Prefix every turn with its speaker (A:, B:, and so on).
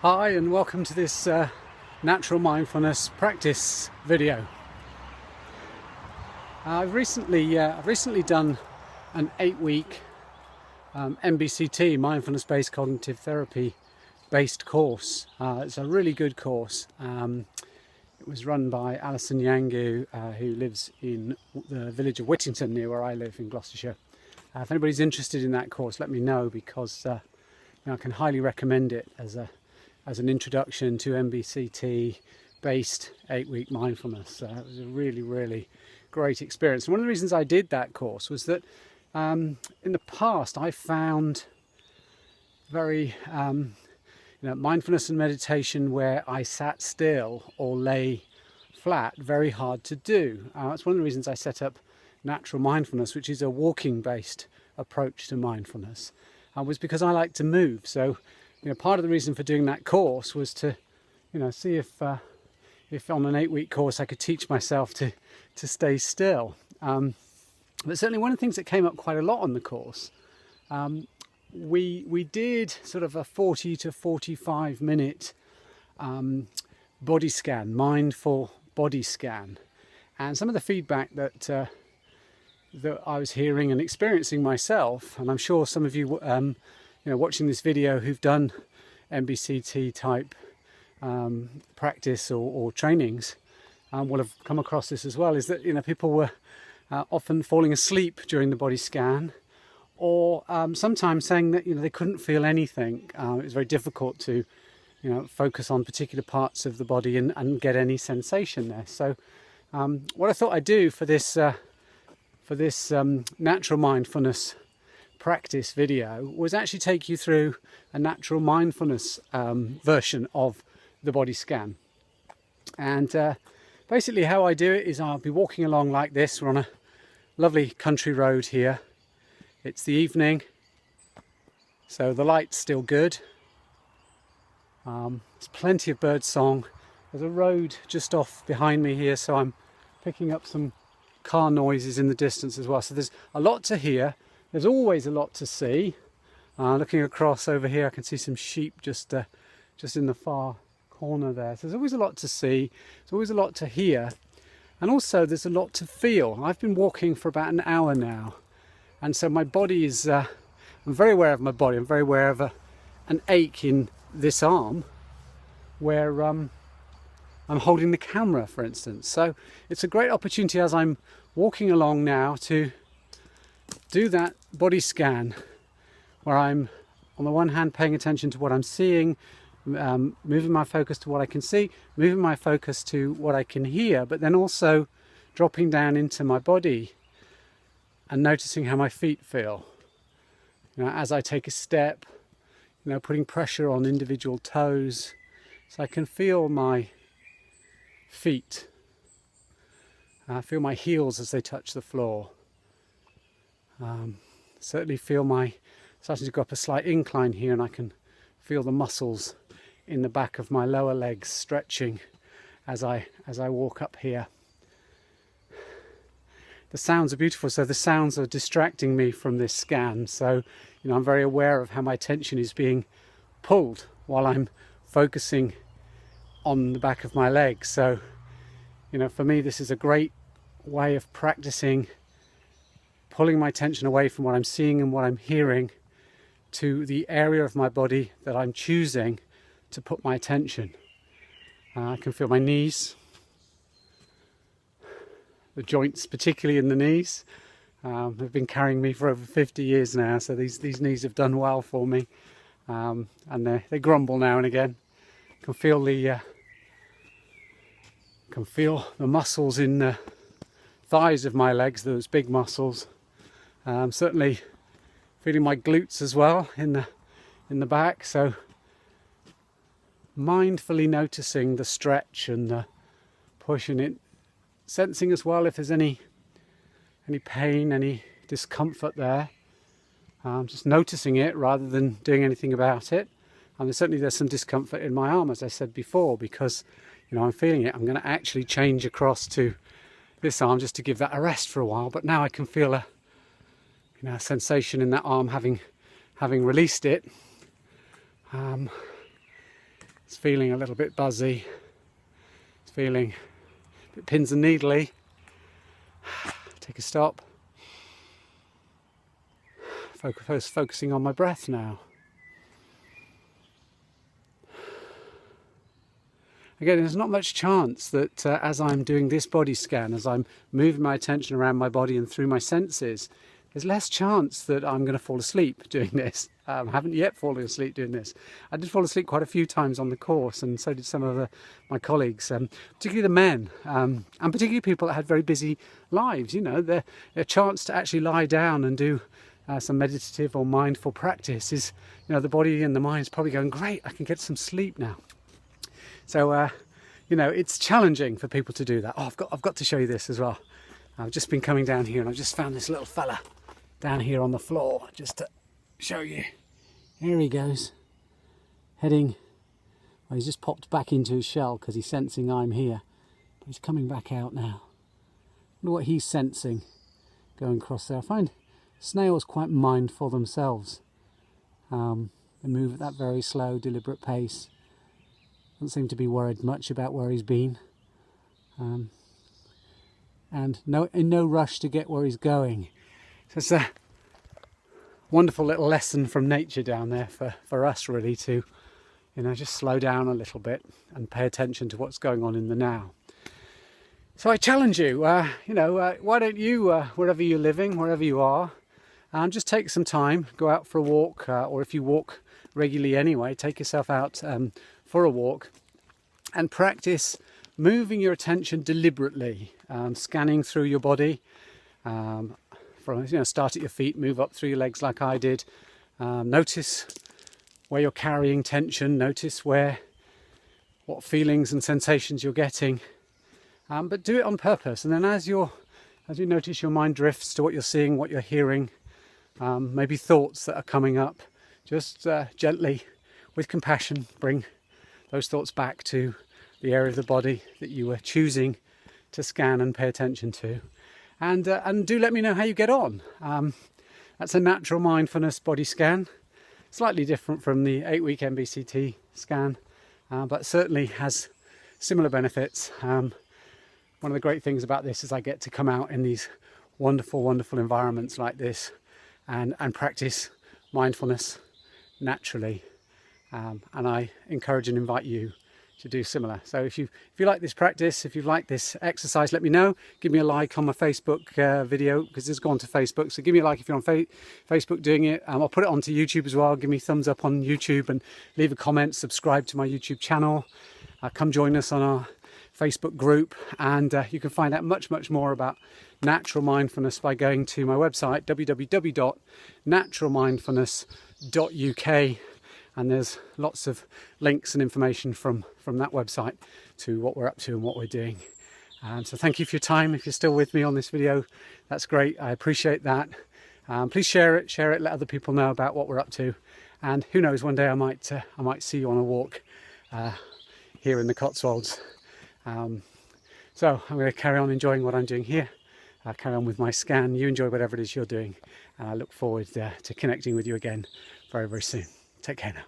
A: Hi and welcome to this natural mindfulness practice video. I've recently done an 8-week MBCT, Mindfulness Based Cognitive Therapy based course. It's a really good course. It was run by Alison Yangu, who lives in the village of Whittington near where I live in Gloucestershire. If anybody's interested in that course, let me know, because I can highly recommend it as an introduction to MBCT based 8-week mindfulness. It was a really great experience. And one of the reasons I did that course was that in the past I found very mindfulness and meditation where I sat still or lay flat very hard to do. That's one of the reasons I set up natural mindfulness, which is a walking based approach to mindfulness, was because I like to move. So part of the reason for doing that course was to see if on an 8-week course I could teach myself to stay still. But certainly one of the things that came up quite a lot on the course, we did sort of a 40 to 45 minute body scan, mindful body scan, and some of the feedback that I was hearing and experiencing myself, and I'm sure some of you watching this video who've done MBCT type practice or trainings will have come across this as well, is that people were often falling asleep during the body scan, or sometimes saying that they couldn't feel anything. It was very difficult to focus on particular parts of the body and get any sensation there. So what I thought I'd do for this natural mindfulness practice video was actually take you through a natural mindfulness version of the body scan. And basically how I do it is I'll be walking along like this. We're on a lovely country road here. It's the evening, so the light's still good. There's plenty of bird song. There's a road just off behind me here, so I'm picking up some car noises in the distance as well. So there's a lot to hear. There's always a lot to see. Looking across over here, I can see some sheep just in the far corner there. So there's always a lot to see. There's always a lot to hear. And also there's a lot to feel. I've been walking for about an hour now. And so my body is, I'm very aware of my body. I'm very aware of an ache in this arm where I'm holding the camera, for instance. So it's a great opportunity as I'm walking along now to do that body scan, where I'm on the one hand paying attention to what I'm seeing, moving my focus to what I can see, moving my focus to what I can hear, but then also dropping down into my body and noticing how my feet feel. As I take a step, putting pressure on individual toes, so I can feel my feet. I feel my heels as they touch the floor. Certainly feel my starting to go up a slight incline here, and I can feel the muscles in the back of my lower legs stretching as I walk up here. The sounds are beautiful, so the sounds are distracting me from this scan. So I'm very aware of how my attention is being pulled while I'm focusing on the back of my legs. So for me this is a great way of practicing pulling my attention away from what I'm seeing and what I'm hearing to the area of my body that I'm choosing to put my attention. I can feel my knees, the joints, particularly in the knees. They've been carrying me for over 50 years now, so these knees have done well for me, and they grumble now and again. Can feel the muscles in the thighs of my legs, those big muscles. Certainly feeling my glutes as well in the back. So mindfully noticing the stretch and the push in it, sensing as well if there's any pain, any discomfort there. Just noticing it rather than doing anything about it. And there's some discomfort in my arm, as I said before, because I'm feeling it. I'm going to actually change across to this arm just to give that a rest for a while. But now I can feel a sensation in that arm having released it. It's feeling a little bit buzzy. It's feeling a bit pins and needly. Take a stop. Focusing on my breath now. Again, there's not much chance that as I'm doing this body scan, as I'm moving my attention around my body and through my senses, there's less chance that I'm going to fall asleep doing this. I haven't yet fallen asleep doing this. I did fall asleep quite a few times on the course, and so did some of my colleagues, particularly the men, and particularly people that had very busy lives. You know, a chance to actually lie down and do some meditative or mindful practice is, you know, the body and the mind is probably going, great, I can get some sleep now. So, you know, it's challenging for people to do that. Oh, I've got to show you this as well. I've just been coming down here and I've just found this little fella down here on the floor, just to show you. Here he goes, heading, well, he's just popped back into his shell because he's sensing I'm here. But he's coming back out now. Look what he's sensing going across there. I find snails quite mindful themselves. They move at that very slow, deliberate pace. Doesn't seem to be worried much about where he's been, and in no rush to get where he's going. So it's a wonderful little lesson from nature down there for us, really, to, you know, just slow down a little bit and pay attention to what's going on in the now. So I challenge you, you know, why don't you, wherever you're living, wherever you are, just take some time, go out for a walk, or if you walk regularly anyway, take yourself out for a walk and practice moving your attention deliberately, scanning through your body, from, you know, start at your feet, move up through your legs like I did. Notice where you're carrying tension, notice what feelings and sensations you're getting, but do it on purpose. And then as you notice your mind drifts to what you're seeing, what you're hearing, maybe thoughts that are coming up, just gently, with compassion, bring those thoughts back to the area of the body that you were choosing to scan and pay attention to. And do let me know how you get on. That's a natural mindfulness body scan. Slightly different from the 8-week MBCT scan, but certainly has similar benefits. One of the great things about this is I get to come out in these wonderful, wonderful environments like this and practice mindfulness naturally, and I encourage and invite you to do similar. So if you like this practice, if you like this exercise, let me know. Give me a like on my Facebook video, because it's gone to Facebook, so give me a like if you're on Facebook doing it. I'll put it onto YouTube as well. Give me a thumbs up on YouTube and leave a comment, subscribe to my YouTube channel, come join us on our Facebook group, and you can find out much more about natural mindfulness by going to my website www.naturalmindfulness.uk, and there's lots of links and information from that website to what we're up to and what we're doing. So thank you for your time. If you're still with me on this video, that's great. I appreciate that. Please share it, let other people know about what we're up to, and who knows, one day I might see you on a walk here in the Cotswolds. So I'm going to carry on enjoying what I'm doing here. I'll carry on with my scan. You enjoy whatever it is you're doing, and I look forward to connecting with you again very soon. Take care now.